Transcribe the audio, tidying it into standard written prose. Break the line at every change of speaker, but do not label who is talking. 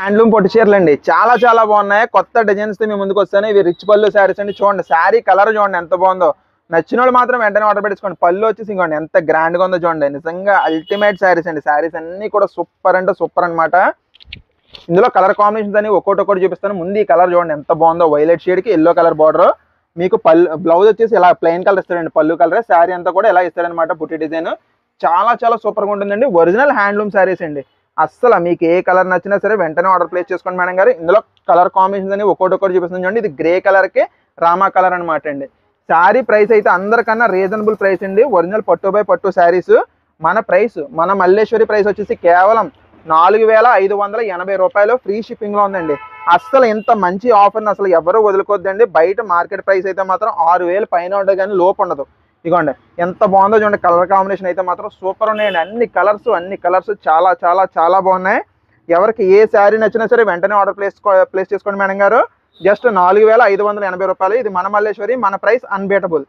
Handloom పొట్టి చీరలు అండి, చాలా చాలా బాగున్నాయి. కొత్త డిజైన్స్ తో మేము ముందుకు వస్తాను. ఇవి రిచ్ పళ్ళు శారీస్ అండి. చూడండి శారీ కలర్ చూడండి ఎంత బాగుందో. నచ్చిన వాళ్ళు మాత్రం వెంటనే ఆర్డర్ పెట్టుకోండి. పళ్ళు వచ్చేసి ఇంకోండి ఎంత గ్రాండ్ గా ఉందో చూడండి. నిజంగా అల్టిమేట్ శారీస్ అండి. శారీస్ అన్ని కూడా సూపర్ అంటే సూపర్ అనమాట. ఇందులో కలర్ కాంబినేషన్స్ అని ఒక్కొక్కటి చూపిస్తాను. ముందు ఈ కలర్ చూడండి ఎంత బాగుందో. వైలెట్ షేడ్ కి ఎల్లో కలర్ బార్డర్. మీకు బ్లౌజ్ వచ్చేసి ఇలా ప్లెయిన్ కలర్ ఇస్తాడండి. పళ్ళు కలర్. శారీ అంతా కూడా ఇలా ఇస్తాడనమాట. పుట్టి డిజైన్ చాలా చాలా సూపర్ గా ఉంటుందండి. ఒరిజినల్ హ్యాండ్లూమ్ శారీస్ అండి. అస్సలు మీకు ఏ కలర్ నచ్చినా సరే వెంటనే ఆర్డర్ ప్లేస్ చేసుకోండి మేడం గారు. ఇందులో కలర్ కాంబినేషన్స్ అని ఒక్కొక్కటి చూపిస్తుంది చూడండి. ఇది గ్రే కలర్ కి రామా కలర్ అనమాట అండి. శారీ ప్రైస్ అయితే అందరికన్నా రీజనబుల్ ప్రైస్ అండి. ఒరిజినల్ పట్టు బై పట్టు శారీస్. మన మల్లేశ్వరి ప్రైస్ వచ్చేసి కేవలం 4580 రూపాయలు. ఫ్రీ షిప్పింగ్ లో ఉందండి. అస్సలు ఇంత మంచి ఆఫర్ని అసలు ఎవరు వదులుకోవద్దండి. బయట మార్కెట్ ప్రైస్ అయితే మాత్రం 6000 పైన ఉంటుంది కానీ లోపు ఉండదు. ఇదిగోండి ఎంత బాగుందో చూడండి. కలర్ కాంబినేషన్ అయితే మాత్రం సూపర్ ఉన్నాయండి. అన్ని కలర్స్ చాలా చాలా చాలా బాగున్నాయి. ఎవరికి ఏ శారీ నచ్చినా సరే వెంటనే ఆర్డర్ ప్లేస్ చేసుకోండి మేడం గారు. జస్ట్ 4580 రూపాయలు. ఇది మన మల్లేశ్వరి. మన ప్రైస్ అన్బీటబుల్.